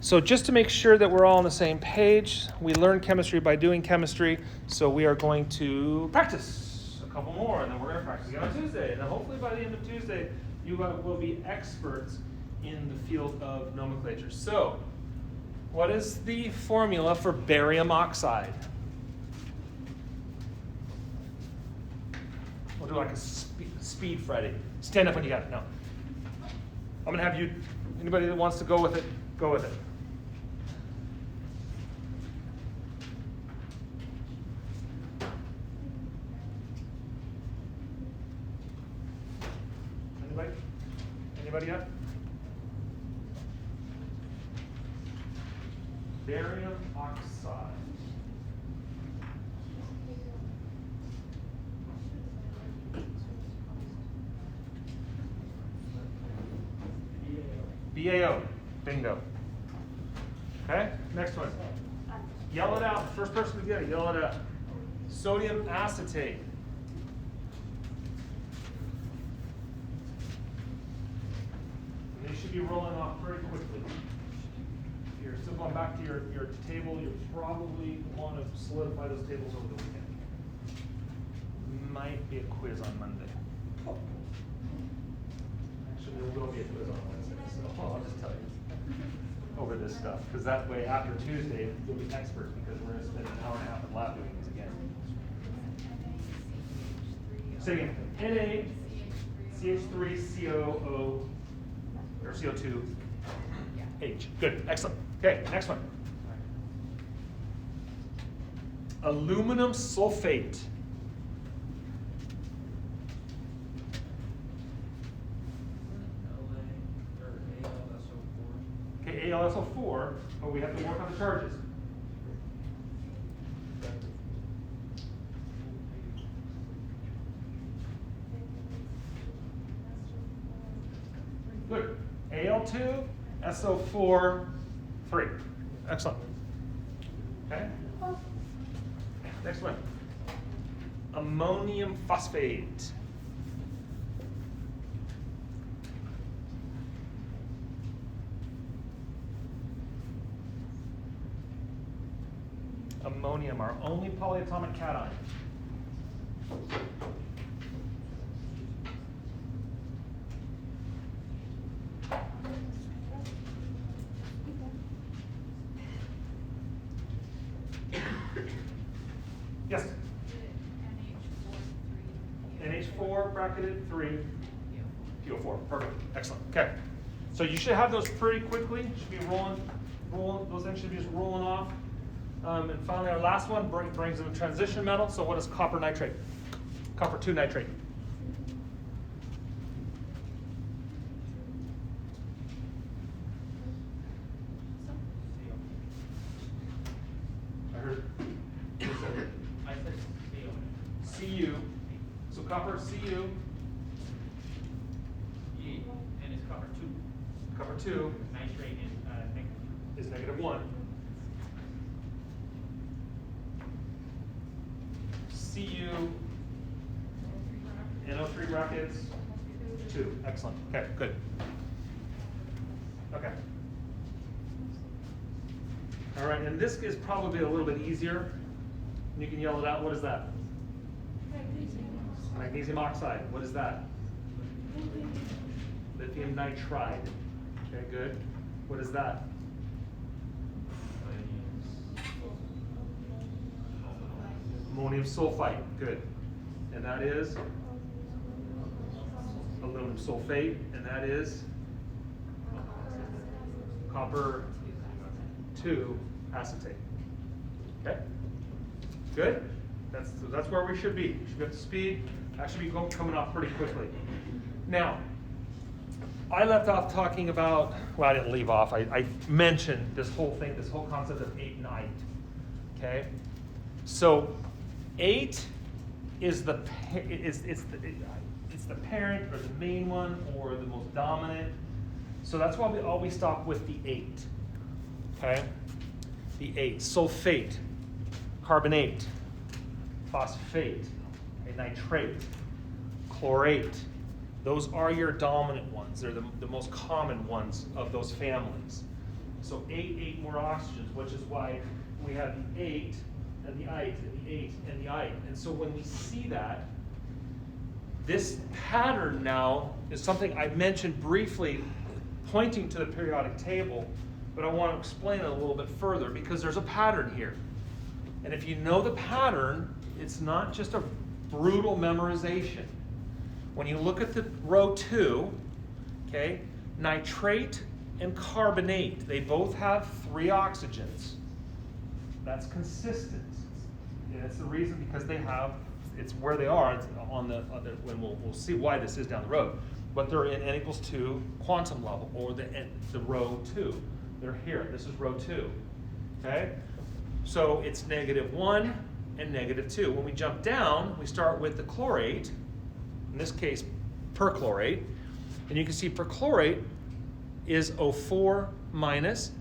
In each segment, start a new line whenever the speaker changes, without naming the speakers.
So just to make sure that we're all on the same page, we learn chemistry by doing chemistry, so we are going to practice a couple more, and then we're going to practice again on Tuesday. And then hopefully by the end of Tuesday, you will be experts in the field of nomenclature. So, what is the formula for barium oxide? We'll do like a speed Friday. Stand up when you got it. No. I'm going to have you, anybody that wants to go with it, go with it. Anybody? Anybody yet? Barium oxide. BAO. Bingo. Okay, next one. Yell it out. First person to get it, yell it out. Sodium acetate. And they should be rolling off very quickly. If you're still going back to your table, you probably want to solidify those tables over the weekend. Might be a quiz on Monday. Actually, there will be a quiz on Wednesday, so I'll just tell you over this stuff, because that way after Tuesday you'll be experts, because we're going to spend an hour and a half in lab doing these again. Say again. Na, CH3, COO, or CO2, H. Good, excellent. Okay, next one. Aluminum sulfate. Okay, AlSO4, but we have to work on the charges. Good. Al2, SO4, 3. Excellent. Okay. Next one. Ammonium phosphate. Ammonium, our only polyatomic cation. Yes? NH4 bracketed 3, PO4. Perfect. Excellent. Okay. So you should have those pretty quickly. Should be rolling. Those things should be just rolling off. And finally, our last one brings in a transition metal. So what is copper nitrate? Copper 2 nitrate. I heard.
I said
Cu. So copper Cu.
And it's copper 2.
Copper 2
Nitrate
is -1. Cu, NO3 brackets, 2. Excellent. Okay, good. Okay. All right, and this is probably a little bit easier. You can yell it out. What is that? Magnesium oxide. What is that? Lithium nitride. Okay, good. What is that? Ammonium sulfite. Good. And that is aluminum sulfate, and that is copper 2 acetate. Okay? Good? That's where we should be. We should be up to speed. That should be coming off pretty quickly. Now, I left off talking about, well, I didn't leave off. I mentioned this whole thing, this whole concept of 8 and 8. Okay? So 8 is the parent or the main one or the most dominant. So that's why we always stop with the 8. Okay? The 8. Sulfate, carbonate, phosphate, okay, nitrate, chlorate. Those are your dominant ones. They're the most common ones of those families. So So eight more oxygens, which is why we have the 8 and the ite and the 8 and the ite. And so when we see that, this pattern now is something I mentioned briefly, pointing to the periodic table, but I want to explain it a little bit further because there's a pattern here. And if you know the pattern, it's not just a brutal memorization. When you look at the row 2, okay, nitrate and carbonate, they both have 3 oxygens. That's consistent. And it's the reason because they have, it's where they are, it's on the when we'll see why this is down the road. But they're in n equals 2 quantum level, or the row 2. They're here. This is row 2. Okay? So it's -1 and -2. When we jump down, we start with the chlorate, in this case perchlorate, and you can see perchlorate is O4 minus,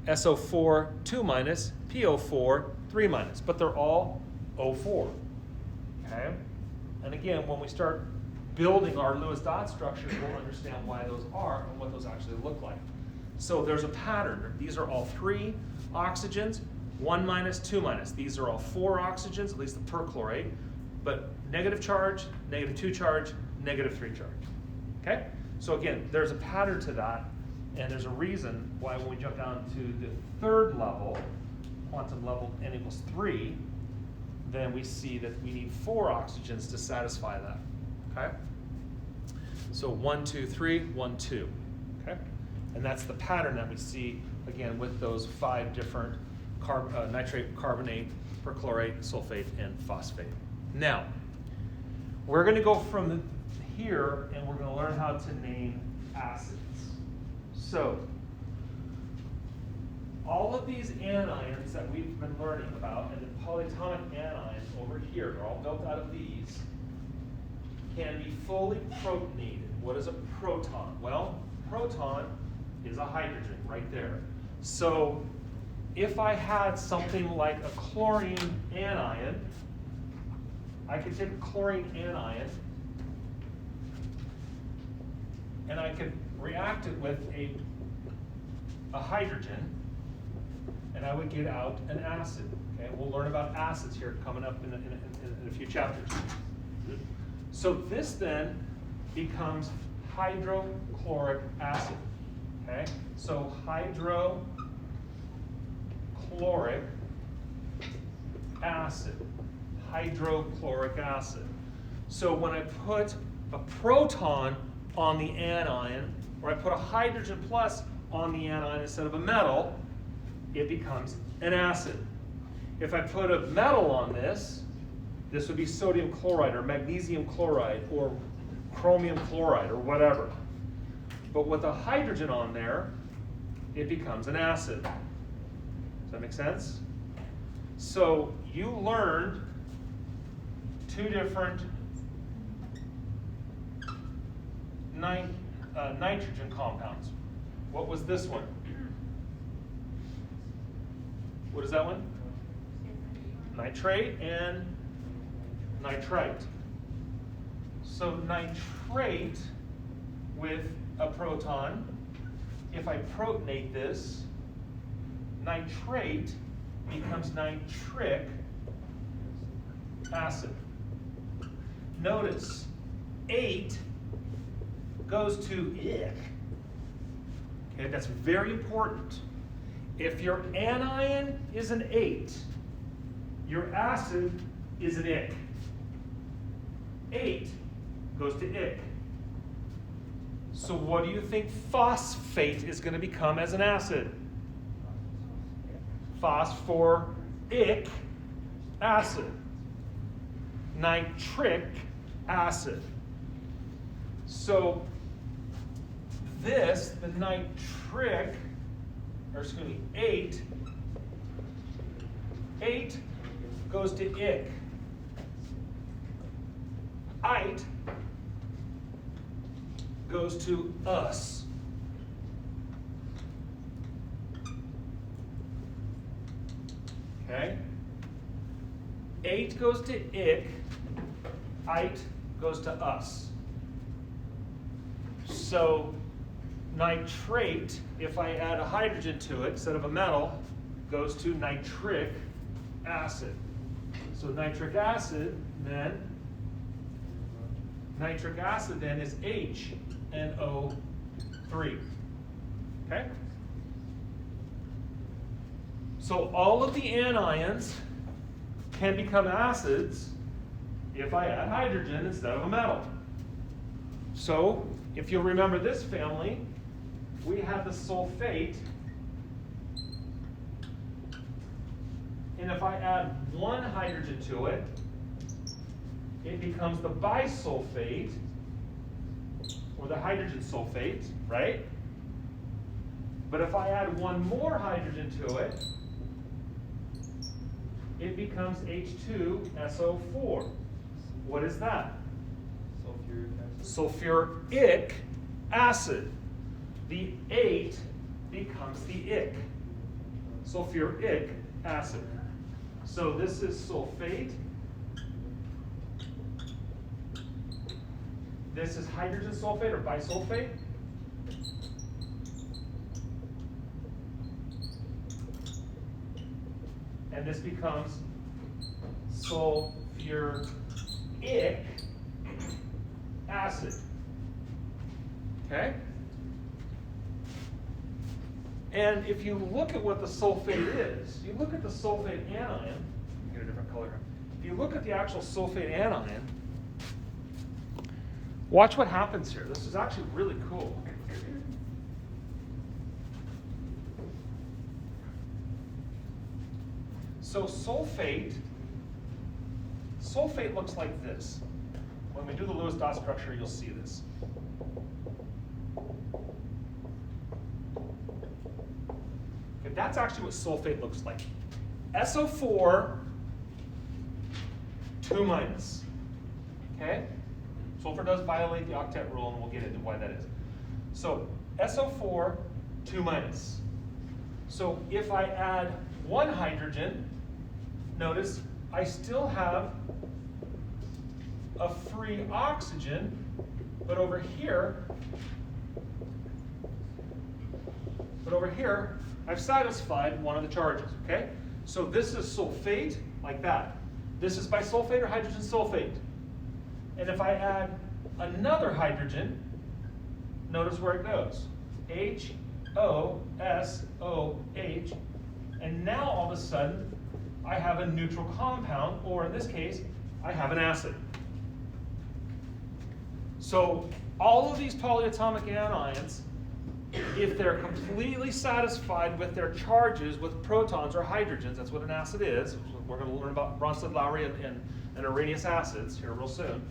SO4 2 minus, PO4 3 minus, but they're all O4. Okay? And again, when we start building our Lewis dot structures, we'll understand why those are and what those actually look like. So there's a pattern. These are all 3 oxygens, 1 minus, 2 minus. These are all 4 oxygens, at least the perchlorate, but negative charge, -2 charge, -3 charge. Okay? So again, there's a pattern to that, and there's a reason why when we jump down to the 3rd level, quantum level n equals 3, then we see that we need 4 oxygens to satisfy that. Okay? So 1, 2, 3, 1, 2. Okay? And that's the pattern that we see, again, with those 5 different nitrate, carbonate, perchlorate, sulfate, and phosphate. Now, we're going to go from here, and we're going to learn how to name acids. So, all of these anions that we've been learning about, and the polyatomic anions over here, they're all built out of these, can be fully protonated. What is a proton? Well, proton is a hydrogen right there. So if I had something like a chlorine anion, I could take a chlorine anion and I could react it with a hydrogen, and I would get out an acid. Okay, we'll learn about acids here coming up in a few chapters. So this then becomes hydrochloric acid. Okay, so hydrochloric acid. Hydrochloric acid. So when I put a proton on the anion, or I put a hydrogen plus on the anion instead of a metal, it becomes an acid. If I put a metal on this, this would be sodium chloride or magnesium chloride or chromium chloride or whatever. But with a hydrogen on there, it becomes an acid. Does that make sense? So you learned 2 different nitrogen compounds. What was this one? What is that one? Nitrate and nitrite. So nitrate with a proton, if I protonate this, nitrate becomes nitric acid. Notice 8 goes to ick. Okay, that's very important. If your anion is an 8, your acid is an ick. 8 goes to ick. So what do you think phosphate is going to become as an acid? Phosphoric acid. Nitric acid. So this, the nitric, or excuse me, 8 goes to ick. Ite goes to us. Okay? 8 goes to ick. Ite goes to us. So nitrate, if I add a hydrogen to it instead of a metal, goes to nitric acid. So nitric acid then is HNO3. Okay? So all of the anions can become acids if I add hydrogen instead of a metal. So if you'll remember this family, we have the sulfate. And if I add one hydrogen to it, it becomes the bisulfate, or the hydrogen sulfate, right? But if I add one more hydrogen to it, it becomes H2SO4. What is that? Sulfuric acid. The 8 becomes the ic. Sulfuric acid. So this is sulfate. This is hydrogen sulfate or bisulfate. And this becomes sulfuric acid. Okay? And if you look at what the sulfate is, you look at the sulfate anion, get a different color here. If you look at the actual sulfate anion, watch what happens here. This is actually really cool. So sulfate looks like this. When we do the Lewis dot structure, you'll see this. Okay, that's actually what sulfate looks like. SO4, 2 minus. Okay? Sulfur does violate the octet rule, and we'll get into why that is. So SO4, 2 minus. So if I add one hydrogen, notice I still have a free oxygen, but over here I've satisfied one of the charges, okay? So this is sulfate, like that. This is bisulfate or hydrogen sulfate. And if I add another hydrogen, notice where it goes. HOSOH, and now all of a sudden I have a neutral compound, or in this case, I have an acid. So all of these polyatomic anions, if they're completely satisfied with their charges with protons or hydrogens, that's what an acid is. We're going to learn about Bronsted-Lowry and Arrhenius acids here real soon.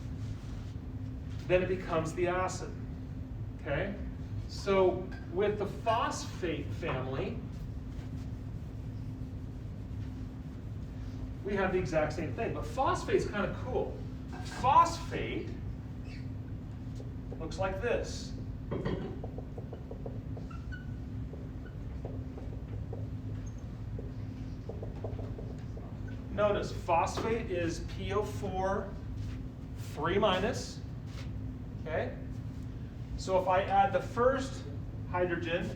Then it becomes the acid. Okay? So with the phosphate family, we have the exact same thing, but phosphate's kind of cool. Phosphate looks like this. Notice phosphate is PO4 3 minus. Okay? So if I add the first hydrogen,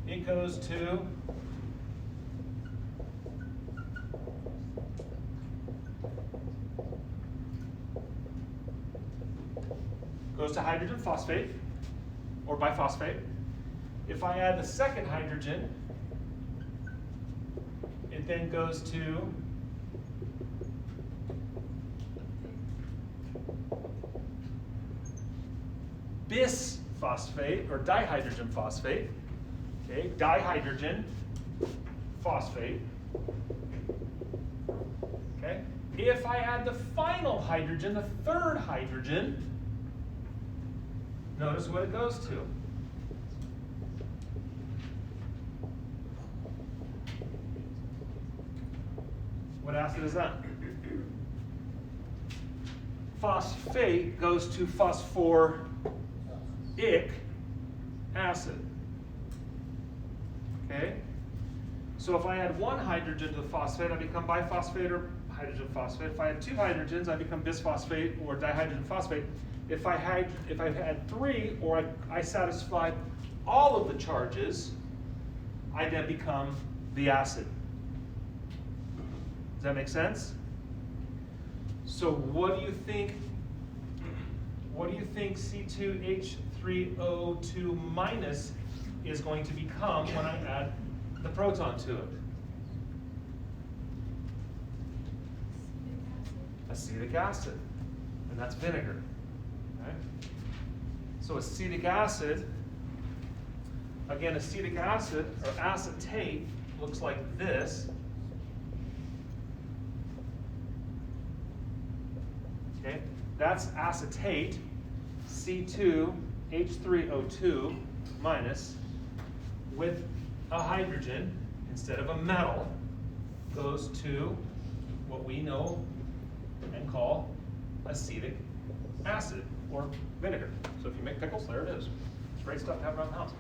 it goes to hydrogen phosphate, or biphosphate. If I add the second hydrogen, it then goes to bisphosphate, or dihydrogen phosphate. Okay, dihydrogen phosphate. Okay, if I add the final hydrogen, the third hydrogen, notice what it goes to. What acid is that? Phosphate goes to phosphoric acid. Okay? So if I add one hydrogen to the phosphate, I become biphosphate or hydrogen phosphate. If I add 2 hydrogens, I become bisphosphate or dihydrogen phosphate. if I had 3, or I satisfied all of the charges, I then become the acid. Does that make sense? So what do you think? What do you think C2H3O2 minus is going to become when I add the proton to it? Acetic acid, and that's vinegar. Okay? So acetic acid, again, acetic acid or acetate looks like this. Okay, that's acetate, C2H3O2 minus, with a hydrogen instead of a metal, goes to what we know and call acetic acid or vinegar. So if you make pickles, there it is. It's great stuff to have around the house.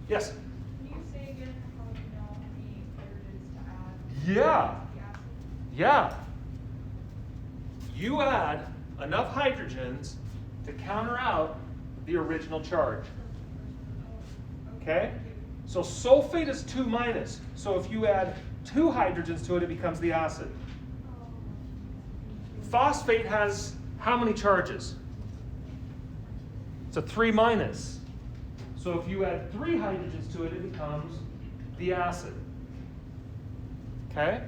Yes?
Can you say again how you know how many hydrogens to add?
Yeah.
The acid?
Yeah. You add enough hydrogens to counter out the original charge. Okay? So sulfate is 2 minus. So if you add 2 hydrogens to it, it becomes the acid. Phosphate has how many charges? It's a 3 minus. So if you add 3 hydrogens to it, it becomes the acid. Okay?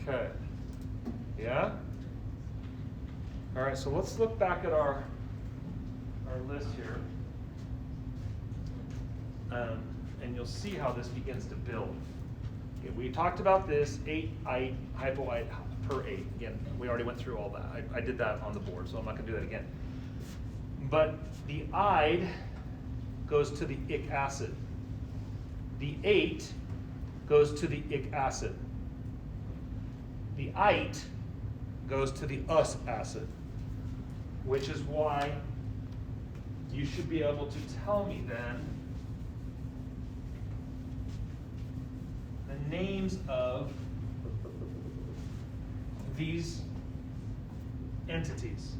Okay. Yeah? All right, so let's look back at our list here. And you'll see how this begins to build. Okay, we talked about this 8 hypoite per 8. Again, we already went through all that. I did that on the board, so I'm not going to do that again. But the ide goes to the ic acid. The 8 goes to the ic acid. The ite goes to the us acid, which is why you should be able to tell me then the names of these entities.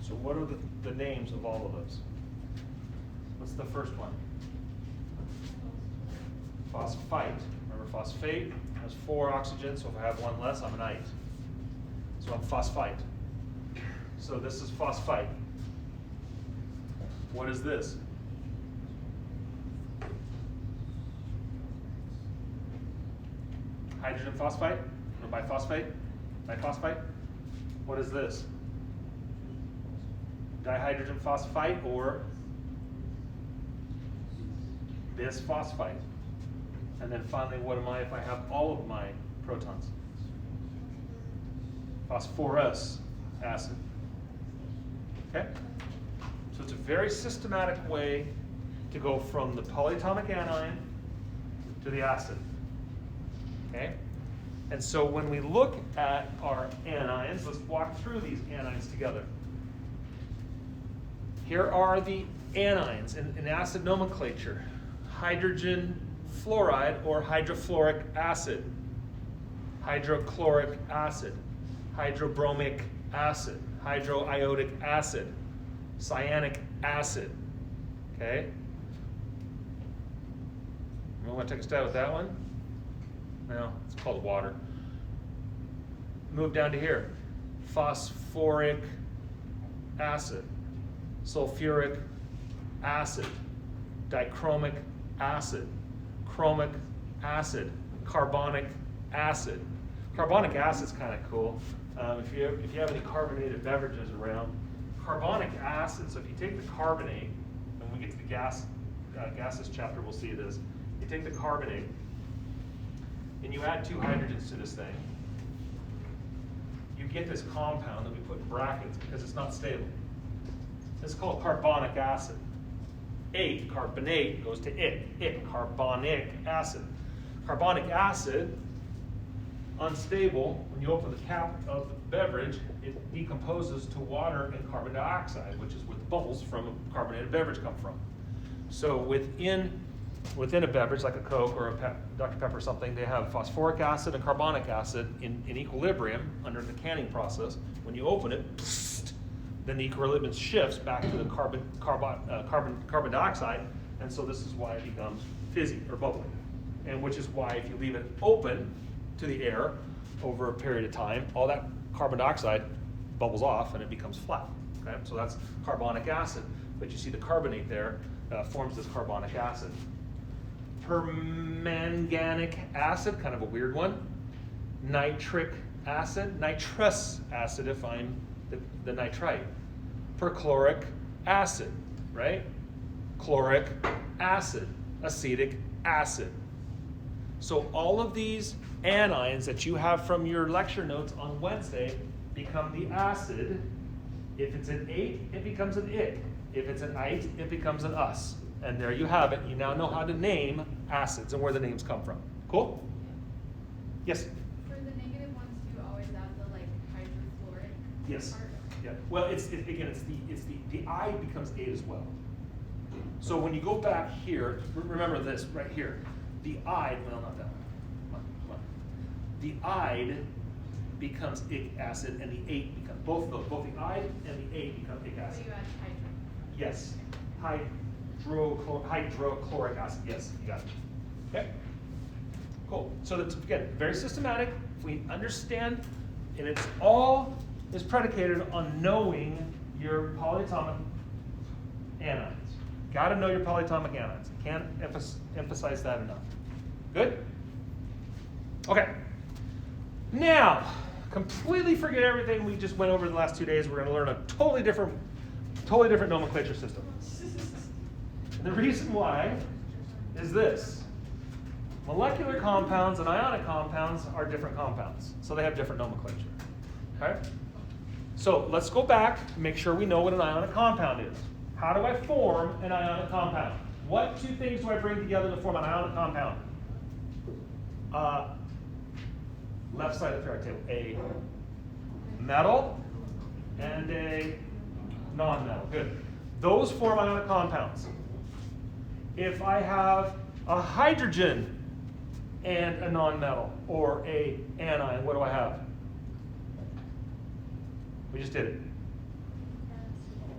So what are the names of all of those? What's the first one? Phosphite. Remember, phosphate has 4 oxygens, so if I have 1 less, I'm an ite. So I'm phosphite. So this is phosphite. What is this? Hydrogen phosphite? Or biphosphate? Diphosphite? What is this? Dihydrogen phosphite or bisphosphite. And then finally, what am I if I have all of my protons? Phosphorus acid. Okay? So it's a very systematic way to go from the polyatomic anion to the acid. Okay? And so when we look at our anions, let's walk through these anions together. Here are the anions in acid nomenclature. Hydrogen fluoride or hydrofluoric acid, hydrochloric acid, hydrobromic acid, hydroiodic acid, cyanic acid. Okay? You want to take a stab at that one? No, it's called water. Move down to here. Phosphoric acid, sulfuric acid, dichromic acid, chromic acid, carbonic acid. Carbonic acid's kind of cool. If you have any carbonated beverages around, carbonic acid, so if you take the carbonate, and when we get to the gases chapter, we'll see this. If you take the carbonate and you add 2 hydrogens to this thing, you get this compound that we put in brackets because it's not stable. This is called carbonic acid. 8, carbonate, goes to it, carbonic acid. Carbonic acid, unstable, when you open the cap of the beverage, it decomposes to water and carbon dioxide, which is where the bubbles from a carbonated beverage come from. So within a beverage, like a Coke or a Dr. Pepper or something, they have phosphoric acid and carbonic acid in equilibrium under the canning process. When you open it, then the equilibrium shifts back to the carbon dioxide, and so this is why it becomes fizzy or bubbly. And which is why if you leave it open to the air over a period of time, all that carbon dioxide bubbles off and it becomes flat. Okay? So that's carbonic acid. But you see the carbonate there forms this carbonic acid. Permanganic acid, kind of a weird one. Nitric acid, nitrous acid if I'm the nitrite. Perchloric acid, right? Chloric acid, acetic acid. So all of these anions that you have from your lecture notes on Wednesday become the acid. If it's an 8, it becomes an it. If it's an ite, it becomes an us. And there you have it. You now know how to name acids and where the names come from. Cool? Yes?
For the negative ones, do you always add the like hydrofluoric
Yes.
part?
Yeah. Well, it's the I becomes 8 as well. So when you go back here, remember this right here. The ide, well, not that one. Come on. The ide becomes ic acid, and the 8 becomes both the ide and the 8 become ic
So
acid.
you add hydro.
Yes. Hydrochloric acid. Yes, you got it. Okay. Cool. So that's, again, very systematic. If we understand, and it's all is predicated on knowing your polyatomic anions. Got to know your polyatomic anions. Can't emphasize that enough. Good? Okay. Now, completely forget everything we just went over the last 2 days. We're going to learn a totally different nomenclature system. And the reason why is this. Molecular compounds and ionic compounds are different compounds. So they have different nomenclature. Okay? So let's go back and make sure we know what an ionic compound is. How do I form an ionic compound? What 2 things do I bring together to form an ionic compound? Left side of the periodic table. A metal and a non-metal. Good. Those form ionic compounds. If I have a hydrogen and a non-metal, or a anion, what do I have? We just did it.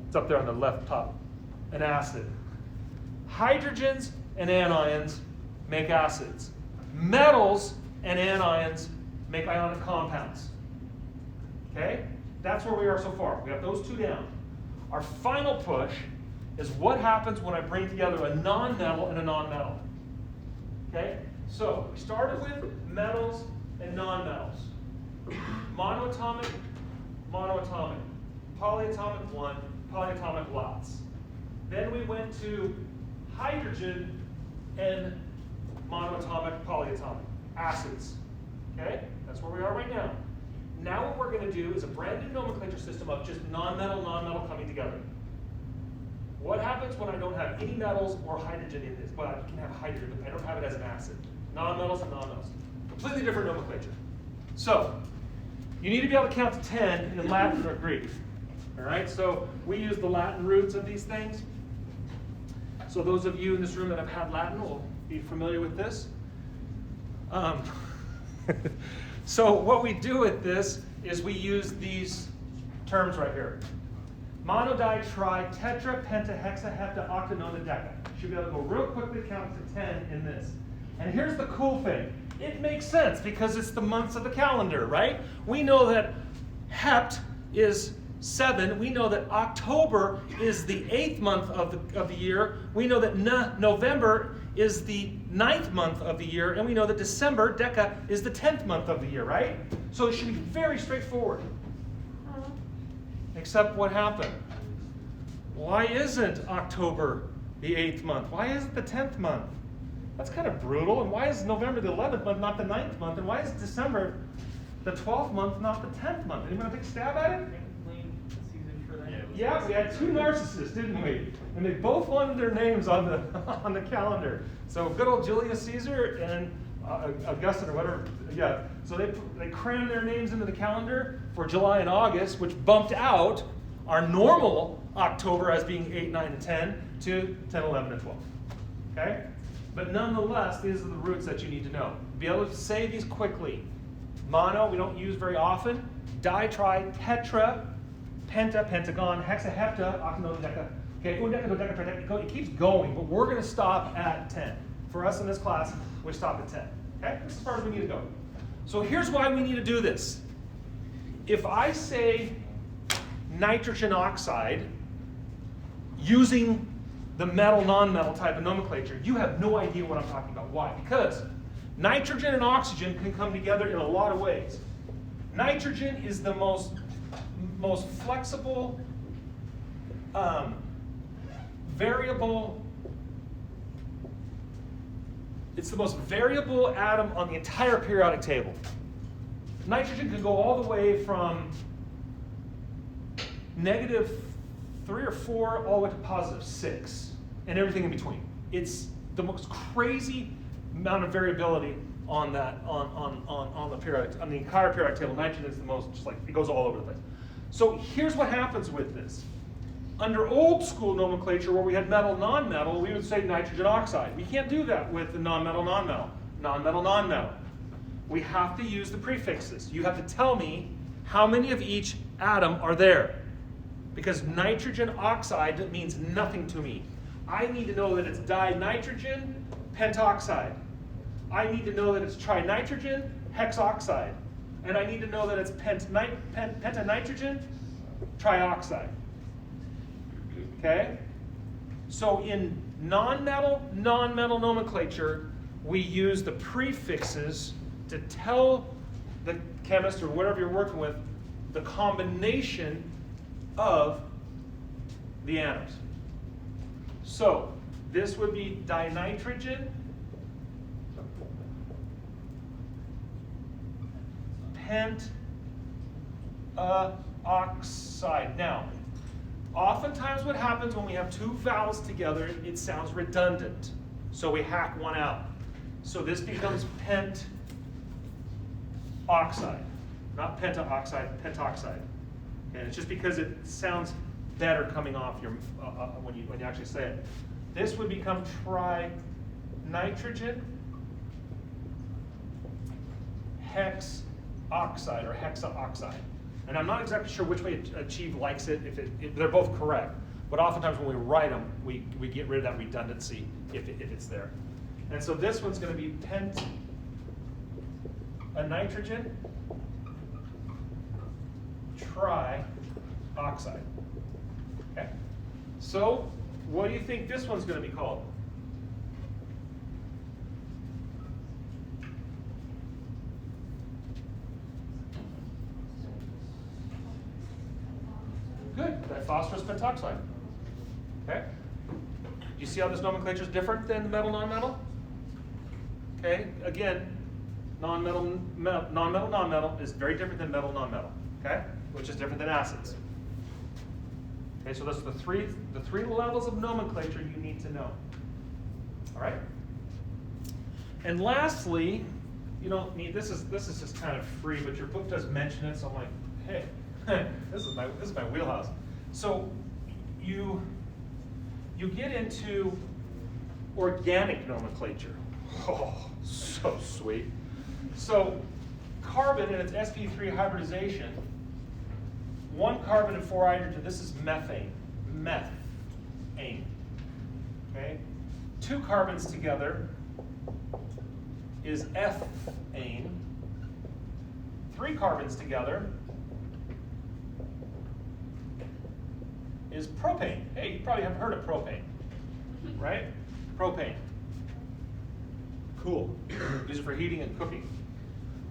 It's up there on the left top. An acid. Hydrogens and anions make acids. Metals and anions make ionic compounds. Okay? That's where we are so far. We have those 2 down. Our final push is what happens when I bring together a non-metal and a non-metal. Okay? So we started with metals and non-metals. Monoatomic, monoatomic. Polyatomic 1, polyatomic lots. Then we went to hydrogen and monoatomic, polyatomic. Acids. Okay? That's where we are right now. Now what we're going to do is a brand new nomenclature system of just non-metal coming together. What happens when I don't have any metals or hydrogen in this? Well, I can have hydrogen, but I don't have it as an acid. Non-metals and non-metals. Completely different nomenclature. So, you need to be able to count to 10 in Latin or Greek. All right, so we use the Latin roots of these things. So those of you in this room that have had Latin will be familiar with this. So what we do with this is we use these terms right here. Mono, di, tri, tetra, penta, hexa, hepta, octa, nona, deca. Should be able to go real quickly count to 10 in this. And here's the cool thing. It makes sense because it's the months of the calendar, right? We know that hept is 7. We know that October is the 8th month of the year. We know that November is the 9th month of the year. And we know that December, Deca, is the 10th month of the year, right? So it should be very straightforward. Except what happened? Why isn't October the 8th month? Why isn't the 10th month? That's kind of brutal. And why is November the 11th month, not the 9th month? And why is December the 12th month, not the 10th month? Anyone want to take a stab at it?
Can you blame the season for that?
Yeah, we had two narcissists, didn't we? And they both wanted their names on the on the calendar. So good old Julius Caesar and Augustine or whatever. Yeah. So they crammed their names into the calendar for July and August, which bumped out our normal October as being 8, 9, and 10 to 10, 11, and 12. Okay? But nonetheless, these are the roots that you need to know. Be able to say these quickly. Mono, we don't use very often. Di, tri, tetra, penta, pentagon, hexa, hepta, octanodeca. Okay, undeca, dodeca, trideca. It keeps going, but we're going to stop at 10. For us in this class, we stop at 10. Okay, that's as far as we need to go. So here's why we need to do this. If I say nitrogen oxide using the metal, non-metal type of nomenclature, you have no idea what I'm talking about. Why? Because nitrogen and oxygen can come together in a lot of ways. Nitrogen is the most flexible, variable. It's the most variable atom on the entire periodic table. Nitrogen can go all the way from -3 or 4 all the way to +6, and everything in between. It's the most crazy amount of variability on that on the periodic, on the entire periodic table. Nitrogen is the most, just like, it goes all over the place. So here's what happens with this. Under old school nomenclature, where we had metal, non-metal, we would say nitrogen oxide. We can't do that with the non-metal, non-metal. Non-metal, non-metal. We have to use the prefixes. You have to tell me how many of each atom are there. Because nitrogen oxide means nothing to me. I need to know that it's dinitrogen pentoxide. I need to know that it's trinitrogen hexoxide. And I need to know that it's pentanitrogen trioxide. Okay? So in non-metal nomenclature, we use the prefixes to tell the chemist or whatever you're working with the combination of the atoms. So this would be dinitrogen pentoxide. Now, oftentimes what happens when we have two vowels together, it sounds redundant. So we hack one out. So this becomes pentoxide, not pentaoxide, pentoxide. And it's just because it sounds better coming off your when you actually say it. This would become trinitrogen hexoxide or hexaoxide. And I'm not exactly sure which way Achieve likes it, if they're both correct. But oftentimes when we write them, we get rid of that redundancy if it's there. And so this one's going to be pentanitrogen trioxide. Okay? So what do you think this one's going to be called? Good, diphosphorus pentoxide. Okay? Do you see how this nomenclature is different than the metal, non-metal? Okay, again, non-metal is very different than metal, non-metal. Okay? Which is different than acids. Okay, so those are the three levels of nomenclature you need to know. All right? And lastly, you don't need, this is just kind of free, but your book does mention it, so I'm like, hey, this is my wheelhouse. So you get into organic nomenclature. Oh, so sweet. So carbon in its sp3 hybridization, 1 carbon and 4 hydrogen, this is methane. Methane. Okay? 2 carbons together is ethane. 3 carbons together is propane. Hey, you probably have heard of propane, right? Propane. Cool. Use it for heating and cooking.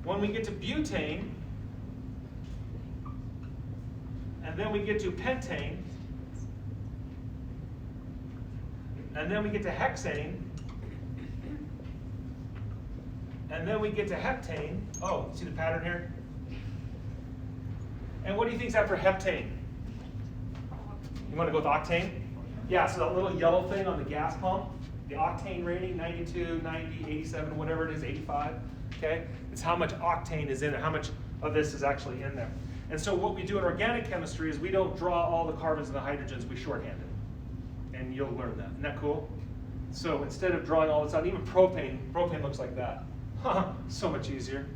When we get to butane, and then we get to pentane, and then we get to hexane, And then we get to heptane. Oh, see the pattern here? And what do you think's after heptane? You want to go with octane? Yeah, so that little yellow thing on the gas pump, the octane rating, 92, 90, 87, whatever it is, 85, okay? It's how much octane is in there, how much of this is actually in there. And so what we do in organic chemistry is we don't draw all the carbons and the hydrogens, we shorthand it. And you'll learn that. Isn't that cool? So instead of drawing all this out, even propane looks like that. So much easier,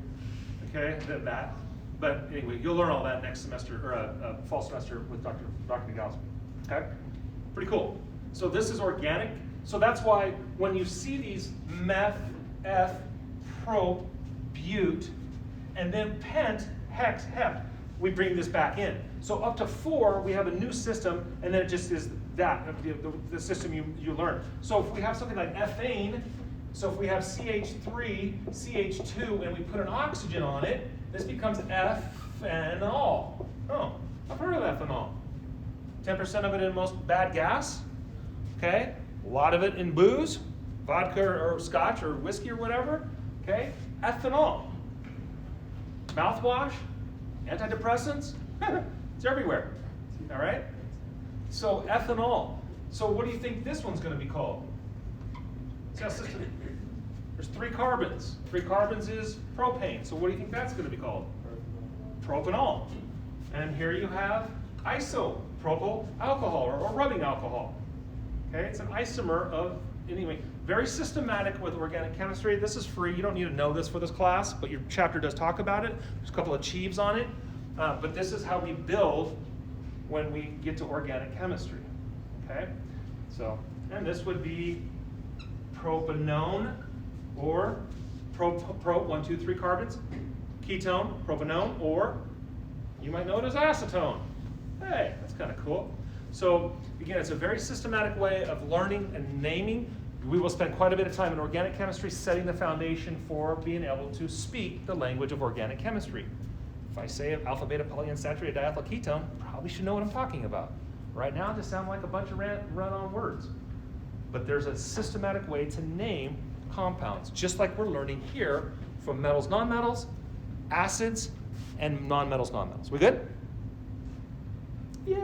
okay, than that. But anyway, you'll learn all that next semester, or fall semester with Dr. McGall's. Okay? Pretty cool. So this is organic. So that's why when you see these meth, eth, prop, but, and then pent, hex, hep, we bring this back in. So up to 4, we have a new system, and then it just is that, the system you learn. So if we have something like ethane, so if we have CH3, CH2, and we put an oxygen on it, this becomes ethanol. Oh, I've heard of ethanol. 10% of it in most bad gas, okay? A lot of it in booze, vodka or scotch or whiskey or whatever, okay? Ethanol. Mouthwash, antidepressants, it's everywhere, all right? So ethanol. So what do you think this one's gonna be called? There's 3 carbons. 3 carbons is propane. So what do you think that's gonna be called? Propanol. And here you have isopropyl alcohol or rubbing alcohol. Okay, it's an isomer of, anyway, very systematic with organic chemistry. This is free, you don't need to know this for this class, but your chapter does talk about it. There's a couple of cheeves on it, but this is how we build when we get to organic chemistry, okay? So, and this would be propanone or pro 1, 2, 3 carbons, ketone, propanone, or you might know it as acetone. Hey, that's kind of cool. So again, it's a very systematic way of learning and naming. We will spend quite a bit of time in organic chemistry setting the foundation for being able to speak the language of organic chemistry. If I say alpha, beta, polyunsaturated diethyl ketone, probably should know what I'm talking about. Right now, it just sounds like a bunch of run-on words. But there's a systematic way to name compounds, just like we're learning here from metals, nonmetals, acids, and nonmetals, nonmetals. We good? Yay!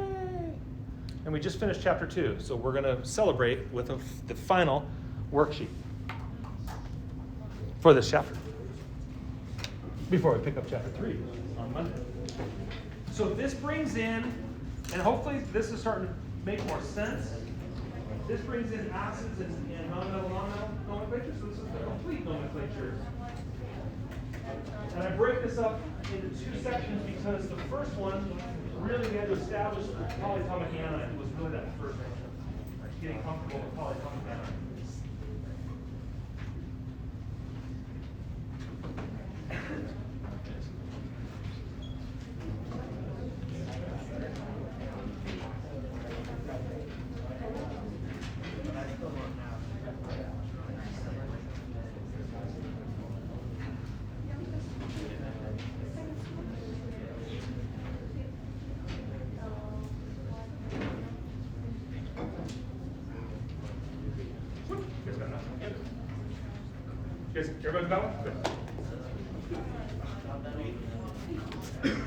And we just finished chapter 2, so we're going to celebrate with the final worksheet for this chapter before we pick up chapter 3 on Monday. So this brings in, and hopefully this is starting to make more sense. This brings in acids and non-metal nomenclature, so this is the complete nomenclature. And I break this up into 2 sections because the first one, really we had to establish the polyatomic anion. It was really that first section, getting comfortable with polyatomic anion. Everybody's got one? Good.